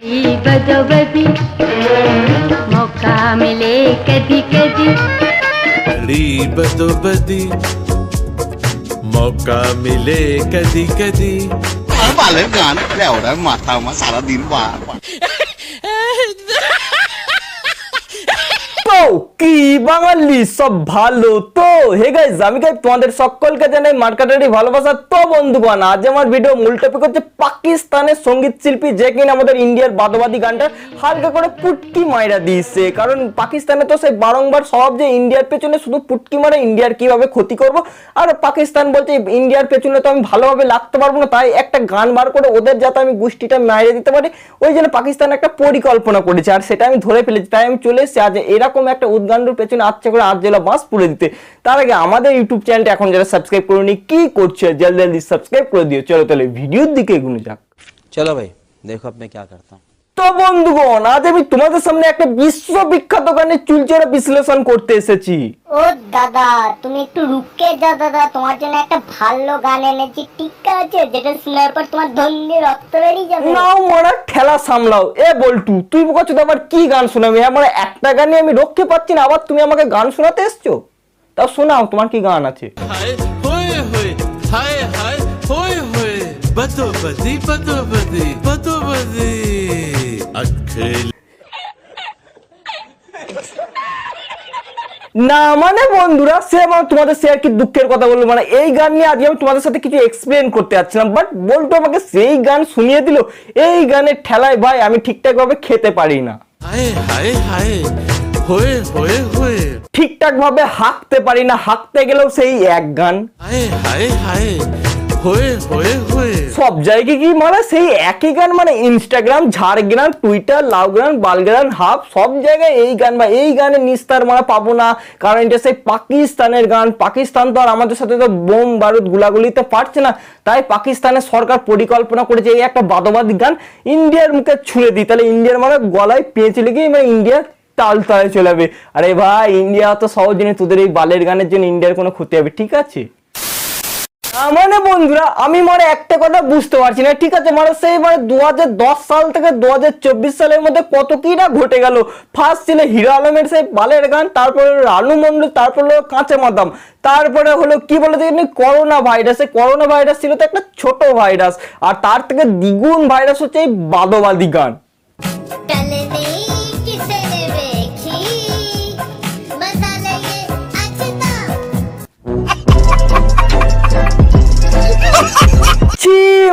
बदो बदी मौका मिले कदी कदी बदो बदी मौका मिले कदी कदी ভালো গান ওরা মাথা আমার সারাদিন বার কি বাঙালি সব ভালো তো? হে গাইস, আমি তোমাদের সকলকে জানাই মার্কেটারি ভালোবাসা। তো বন্ধুগণ, আজ আমার ভিডিও মূল টপিক হচ্ছে পাকিস্তানের সঙ্গীত শিল্পী যে কিনা আমাদের ইন্ডিয়ার বাদবাদী গানটা হালকা করে পুটকি মাইরা দিয়েছে। কারণ পাকিস্তানে তো সেই বারংবার সব যে ইন্ডিয়ার পেছনে শুধু পুটকি মারে, ইন্ডিয়ার কিভাবে ক্ষতি করব। আর পাকিস্তান বলছে ইন্ডিয়ার পেছনে তো আমি ভালোভাবে লাগতে পারবো না, তাই একটা গান বার করে ওদের যাতে আমি গোষ্ঠীটা মাইরে দিতে পারি, ওই জন্য পাকিস্তান একটা পরিকল্পনা করেছে। আর সেটা আমি ধরে ফেলেছি, তাই আমি চলে এসেছি আজ এরকম একটা উদ্গান্ডুর পেছনে আচ্ছা করে আজ জেলা বাঁশ পুড়ে দিতে। তার আগে আমাদের ইউটিউব চ্যানেলটা এখন যারা সাবস্ক্রাইব করোনি, কি করছো জলদি জলদি সাবস্ক্রাইব করে দিও। চলো তাহলে ভিডিওর দিকে এগোনো যাক। চলো ভাই, দেখো আমি কি করতা हूं। তো বন্ধুগণ, আজ আমি তোমাদের সামনে একটা বিশ্ববিখ্যাত গানের চুলচেরা বিশ্লেষণ করতে এসেছি। ও দাদা, তুমি একটু রুকে যাও দাদা, তোমার জন্য একটা ভালো গান এনেছি, ঠিক আছে? যেটা শোনার পর তোমার ধন্যে রক্ত বেরিয়ে যাবে। নাও মোরা ঠেলা সামলাও। এ বল্টু, তুই বলছো তো আবার কি গান শোনাবি? আমার একটা গানে আমি রক্ষে পাচ্ছি না, আবার তুমি আমাকে গান শোনাতে এসছো? তাও শোনাও, তোমার কি গান আছে? हाय होए होए हाय हाय होए होए बदो बदी बदो बदी बदो बदी अखेल না মানে বন্ধুরা, সে আমার তোমাদের সে আর কি দুঃখের কথা বলবো, মানে এই গান নিয়ে আজকে আমি তোমাদের সাথে কিছু এক্সপ্লেন করতে যাচ্ছিলাম, বাট বলতো আমাকে সেই গান শুনিয়ে দিল। এই গানের ঠেলায় ভাই আমি ঠিকঠাক ভাবে খেতে পারি না, हाय हाय हाय होए होए होए ঠিকঠাক ভাবে হাঁকতে পারি না, হাঁকতে গেলেও সেই এক গান। हाय हाय हाय होए होए होए সব জায়গায় কি মানে সেই একই গান, মানে Instagram, Jhargram, Twitter, Laugram, বালগ্রাম, hub, সব জায়গায় এই গান। বা এই গানের নিস্তার মানে পাবো না, কারণ এটা সেই পাকিস্তানের গান। পাকিস্তান তো আর আমাদের সাথে তো বোম বারুদ গুলাগুলিতে পারছে না, তাই পাকিস্তানের সরকার পরিকল্পনা করেছে এই একটা বাদবাদী গান ইন্ডিয়ার মুখে ছুঁড়ে দিই, তাহলে ইন্ডিয়ার মানে গলায় পেঁচে লেগে মানে ইন্ডিয়া তালতায় চলে যাবে। আরে ভাই, ইন্ডিয়া তো সহজ জিনিস, তোদের এই বালের গানের জন্য ইন্ডিয়ার কোনো ক্ষতি হবে? ঠিক আছে মানে বন্ধুরা, আমি মানে একটা কথা বুঝতে পারছি না, ঠিক আছে? মানে সেই মানে 2010 সাল থেকে 2024 সালের মধ্যে কত কি না ঘটে গেল। ফার্স্ট ছিল হিরো আলমের সেই বালের গান, তারপরে রানু মন্ডল, তারপরে হলো কাঁচা বাদাম, তারপরে হলো কি বলে দেখেন করোনা ভাইরাস। এই করোনা ভাইরাস ছিল তো একটা ছোট ভাইরাস, আর তার থেকে দ্বিগুণ ভাইরাস হচ্ছে এই বাদবাদী গান।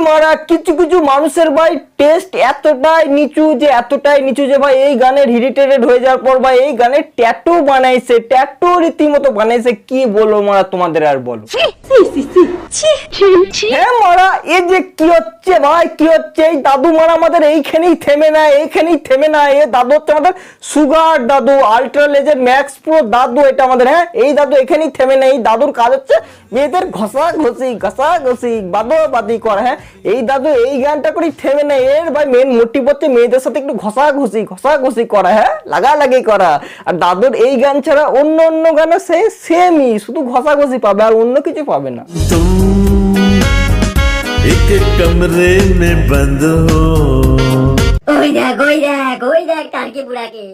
মারা কিছু কিছু মানুষের ভাই টেস্ট এতটাই নিচু যে ভাই এই গানের ইরিটেটেড হয়ে যাওয়ার পর ভাই এই গানের ট্যাটু বানাইছে, ট্যাটু রীতিমতো বানাইছে। কি বলবো মারা তোমাদের, আর বলো হ্যাঁ মারা, এই যে কি হচ্ছে ভাই, কি হচ্ছে? এই দাদু মারা আমাদের এইখানেই থেমে না, এই দাদু হচ্ছে আমাদের সুগার দাদু, আল্ট্রা লেজের ম্যাক্স প্রো দাদু, এটা আমাদের, হ্যাঁ এই দাদু এখানেই থেমে না। এই দাদুর কাজ হচ্ছে মেয়েদের ঘষাঘষি বাদবাদি করা। হ্যাঁ এই দাদু এই গানটা করেই থেমে না, এর ভাই মেন মোটিভ হচ্ছে মেয়েদের সাথে একটু ঘষাঘষি করা, হ্যাঁ লাগালাগি করা। আর দাদুর এই গান ছাড়া অন্য গানে সে সেমই, শুধু ঘষাঘষি পাবে আর অন্য কিছু পাবে না। एक कमरे में बंद हो ওই দেখ টার্কি বুড়াকে।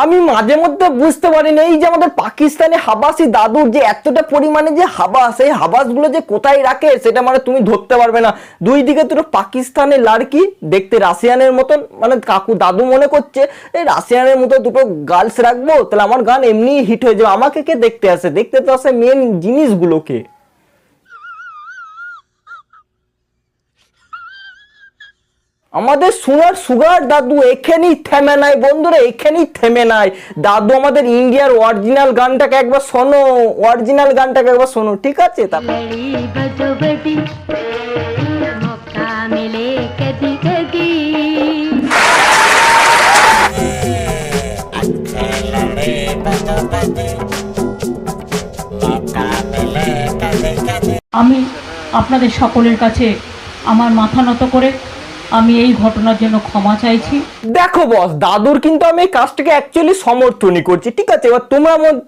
আমি মাঝে মধ্যে বুঝতে পারি না, এই যে আমাদের পাকিস্তানে হাবাসি দাদুর যে এতটা পরিমাণে যে হাবাস, এই হাবাস গুলো যে কোথায় রাখে সেটা মানে তুমি ধরতে পারবে না। দুই দিকে দুটো পাকিস্তানের লাড়কি, দেখতে রাশিয়ানের মতন, মানে কাকু দাদু মনে করছে এই রাশিয়ানের মতো দুটো গার্লস রাখবো, তাহলে আমার গান এমনি হিট হয়ে যাবে। আমাকে কে দেখতে আসে? দেখতে তো আসে মেন জিনিসগুলোকে। আমাদের সুগার দাদু এখানেই থেমে নাই বন্ধুরা, এখানেই থেমে নাই। দাদু আমাদের ইন্ডিয়ার অরিজিনাল গানটাকে একবার শোনো, ঠিক আছে? আমি আপনাদের সকলের কাছে আমার মাথা নত করে আমি এই ঘটনার জন্য ক্ষমা চাইছি। দেখো বস, দাদুর কিন্তু আমি এই কাজটাকে অ্যাকচুয়ালি সমর্থনই করছি, ঠিক আছে? এবার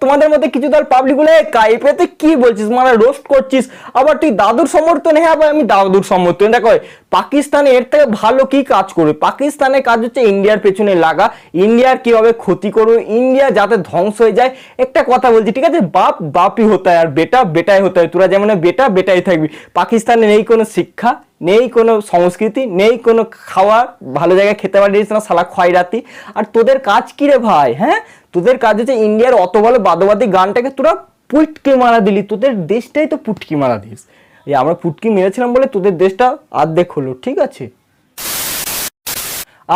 তোমাদের মধ্যে কিছু দল পাবলিক গুলো কাইপেতে কি বলছিস, মানে রোস্ট করছিস, আবার তুই দাদুর সমর্থনে। হ্যাঁ ভাই, আমি দাদুর সমর্থনে। দেখো পাকিস্তানে এর থেকে ভালো কি কাজ করবে? পাকিস্তানের কাজ হচ্ছে ইন্ডিয়ার পেছনে লাগা, ইন্ডিয়ার কিভাবে ক্ষতি করবে, ইন্ডিয়া যাতে ধ্বংস হয়ে যায়। একটা কথা বলছি, ঠিক আছে? বাপ বাপই হতে হয় আর বেটা বেটাই হতে হয়। তোরা যেমন বেটা বেটাই থাকবি। পাকিস্তানে নেই কোনো শিক্ষা, নেই কোনো সংস্কৃতি, নেই কোনো খাওয়ার, ভালো জায়গায় খেতে পারিস না, সালা খয়রাতি। আর তোদের কাজ কি রে ভাই? হ্যাঁ, তোদের কাজ হচ্ছে ইন্ডিয়ার অত ভালো বাদবাদী গানটাকে তোরা পুটকি মারা দিলি। তোদের দেশটাই তো পুটকি মারা দিস। এই আমরা পুটকি মেরেছিলাম বলে তোদের দেশটা অর্ধেক হলো, ঠিক আছে?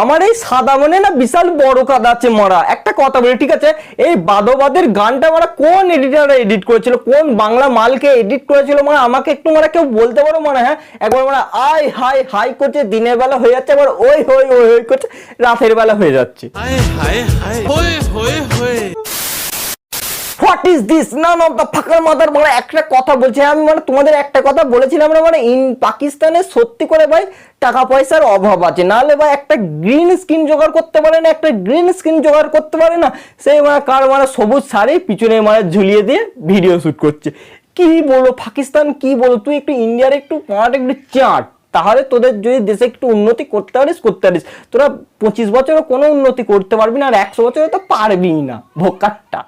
আমার এই সাদা মনে না বিশাল বড় কাদা আছে মরা। একটা কথা বলি, ঠিক আছে? এই বাদবাদের গানটা মানে কোন এডিটর এডিট করেছিল, কোন বাংলা মালকে এডিট করেছিল, মানে আমাকে একটু মানে কেউ বলতে পারো? মানে হ্যাঁ, একবার মানে আই হাই হাই করছে, দিনের বেলা হয়ে যাচ্ছে, আবার ওই হই ওই হই করছে, রাতের বেলা হয়ে যাচ্ছে। হায় হায় হায়, হয়ে হয়ে হয়ে। What is this? না না ফাঁকার মাথার মানে একটা কথা বলছি আমি, মানে তোমাদের একটা কথা বলেছিলাম না, মানে পাকিস্তানে সত্যি করে ভাই টাকা পয়সার অভাব আছে, নাহলে ভাই একটা গ্রিন স্ক্রিন জোগাড় করতে পারে না, একটা গ্রিন স্ক্রিন জোগাড় করতে পারে না, সেই মানে কার মানে সবুজ শাড়ি পিছনে মানে ঝুলিয়ে দিয়ে ভিডিও শুট করছে। কি বলো পাকিস্তান, কি বলো? তুই একটু ইন্ডিয়ার একটু পাট একটু চাট, তাহলে তোদের যদি দেশে একটু উন্নতি করতে পারিস করতে পারিস। তোরা 25 বছরও কোনো উন্নতি করতে পারবি না, আর 100 বছরে তো পারবি না, ভোকারটা।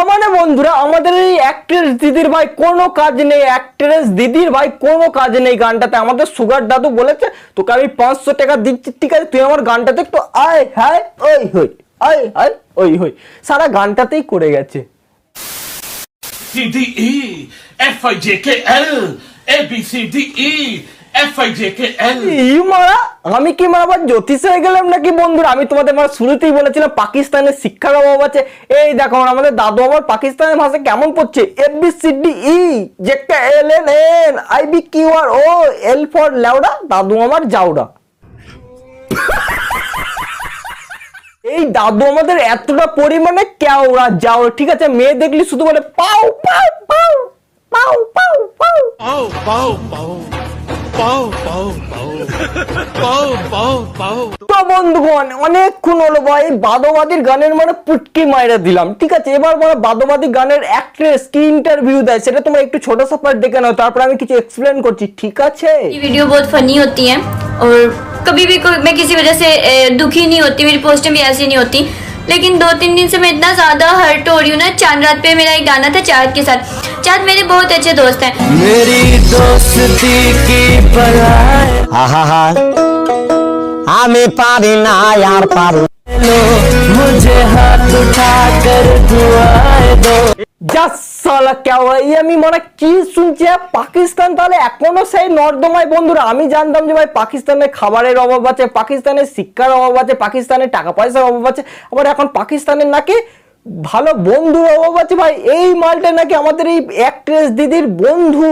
মানে বন্ধুরা, আমাদের এই অ্যাক্ট্রেস দিদির ভাই কোনো কাজ নেই, অ্যাক্ট্রেস দিদির ভাই কোনো কাজ নেই গানটাতে। আমাদের সুগার দাদু বলেছে তোকে আমি 500 টাকা দিচ্ছি, ঠিক আছে? তুই আমার গানটাতে একটু আয় হায় ওই হই, আয় হায় ওই হই, সারা গানটাতেই করে গেছে। CDE FIJKL ABCDE FIJKL। মারা আমি কি মানে আবার জ্যোতিষ হয়ে গেলাম নাকি বন্ধুরা? আমি তোমাদের মানে শুরুতেই বলেছিলাম পাকিস্তানের শিক্ষার অভাব আছে। এই দেখো আমাদের দাদু আমার পাকিস্তানের ভাষা কেমন পড়ছে, ABCDE JKLN IBQRO L for লেওড়া, দাদু আমার জাউড়া। এই দাদু আমাদের এতটা পরিমাণে কেওড়া যাওড়া, ঠিক আছে? মেয়ে দেখলি শুধু বলে পাও পাও পাও পাও পাও পাও পাও পাও পাও পাও পাও পাও পাও পাও পাও। তো বন্ধুগণ, অনেকক্ষণ হলো ভাই বাদবাদীর গানের মানে পুটকি মাইরা দিলাম, ঠিক আছে? এবার মানে বাদবাদী গানের অ্যাক্ট্রেস কি ইন্টারভিউ দেয় সেটা তোমরা একটু ছোট सा पार्ट দেখে নাও, তারপর আমি কিছু এক্সপ্লেন করছি, ঠিক আছে? ये वीडियो बहुत फनी होती है और कभी भी मैं किसी वजह से दुखी नहीं होती, मेरी पोस्टें भी ऐसी नहीं होती, लेकिन 2-3 दिन से मैं इतना ज्यादा हर्ट हो रही हूँ ना। चांद रात पे मेरा एक गाना था चाँद के साथ। चाँद मेरे बहुत अच्छे दोस्त हैं। मेरी दोस्ती की पराए हमें पारी ना यार पारू लो, मुझे हाथ उठा कर दुआएं दो। যা সালা কেওড়া, এই আমি মানে কি শুনছি? পাকিস্তান তাহলে এখনো সেই নর্দমায় বন্ধুরা। আমি জানতাম যে ভাই পাকিস্তানে খাবারের অভাব আছে, পাকিস্তানের শিক্ষার অভাব আছে, পাকিস্তানের টাকা পয়সার অভাব আছে, আবার এখন পাকিস্তানের নাকি ভালো বন্ধুর অভাব আছে। ভাই এই মালটা নাকি আমাদের এই অ্যাক্ট্রেস দিদির বন্ধু।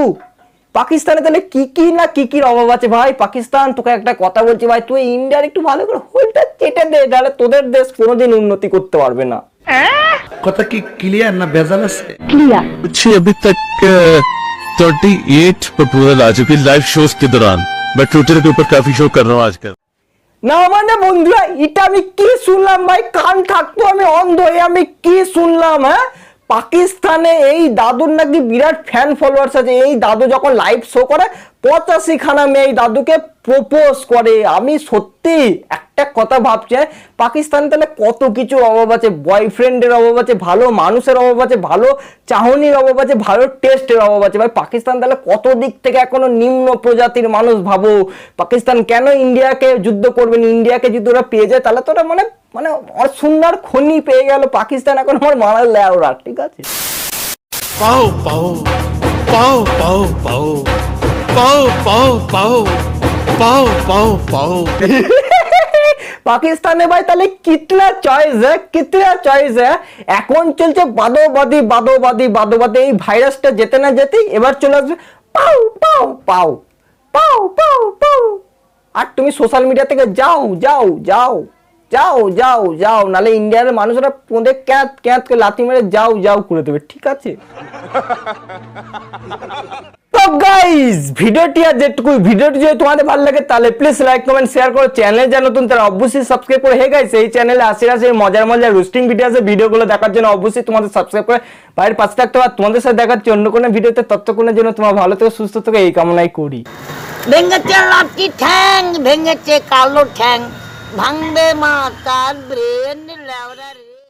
পাকিস্তানে তাহলে কি কি না কি কি অভাব আছে ভাই? পাকিস্তান, তোকে একটা কথা বলছি ভাই, তুই ইন্ডিয়ার একটু ভালো করে হোলটা চেটে দে, তাহলে তোদের দেশ কোনোদিন উন্নতি করতে পারবে না। কথা কি ক্লিয়ার না ভেজাল আছে? मुझे अभी तक 38 प्रपोजल आ चुकी लाइव शोज के दौरान। मैं ट्विटर के ऊपर काफी शो कर रहा हूँ आजकल। না মানে বন্ধুরা, এটা আমি কি শুনলাম ভাই? কান থাকতো আমি অন্ধ হয়ে আমি কি শুনলাম? হ্যাঁ, পাকিস্তানে এই দাদুর নাকি বিরাট ফ্যান ফলোয়ার্স আছে। এই দাদু যখন লাইভ শো করে 85 খানা মেয়ে এই দাদুকে প্রপোজ করে। আমি সত্যি একটা কথা ভাবছি, পাকিস্তান তাহলে কত কিছুর অভাব আছে, বয়ফ্রেন্ডের অভাব আছে, ভালো মানুষের অভাব আছে, ভালো চাহনির অভাব আছে, ভালো টেস্টের অভাব আছে। ভাই পাকিস্তান তাহলে কত দিক থেকে এখনো নিম্ন প্রজাতির মানুষ। ভাবো পাকিস্তান কেন ইন্ডিয়াকে যুদ্ধ করবেন? ইন্ডিয়াকে যদি ওরা পেয়ে যায় তাহলে তো ওরা মানে মানে সুন্দর খনি পেয়ে গেল। পাকিস্তান এখন আমার মারার লেওরা, ঠিক আছে? पाओ पाओ पाओ पाओ पाओ पाओ पाओ पाओ पाओ पाओ पाओ। পাকিস্তানে ভাই তাহলে কিতনা চয়েস है, কিতনা চয়েস है। এখন চলছে বাদবাদী বাদবাদী বাদবাদী। এই ভাইরাসটা যেতে না যেতেই এবার চলে আসবে পাও পাও পাও পাও পাও পাও। আর তুমি সোশ্যাল মিডিয়া থেকে যাও যাও যাও যাও যাও যাও, নালে ইন্ডিয়ার মানুষরা পোঁদে ক্যাঁত ক্যাঁত করে লাথি মেরে যাও যাও করে দেবে, ঠিক আছে? তো গাইস ভিডিওটি আর যেটুকু ভিডিওটি যদি তোমাদের ভালো লাগে তাহলে প্লিজ লাইক কমেন্ট শেয়ার করো, চ্যানেলে যা নতুন তারা অবশ্যই সাবস্ক্রাইব করে। হে গাইস এই চ্যানেলে আসে মজার রোস্টিং ভিডিও আছে, ভিডিওগুলো দেখার জন্য অবশ্যই তোমাদের সাবস্ক্রাইব করে বাইরের পাশে থাকতে হবে। তোমাদের সাথে দেখাচ্ছি অন্য কোনো ভিডিওতে, ততক্ষণের জন্য তোমরা ভালো থেকো সুস্থ থেকো এই কামনাই করি। ভেঙেছে লাঠি ঠ্যাং, ভেঙেছে কালো ঠ্যাং, ভাঙবে মা তার ব্রেন লেওরা রে।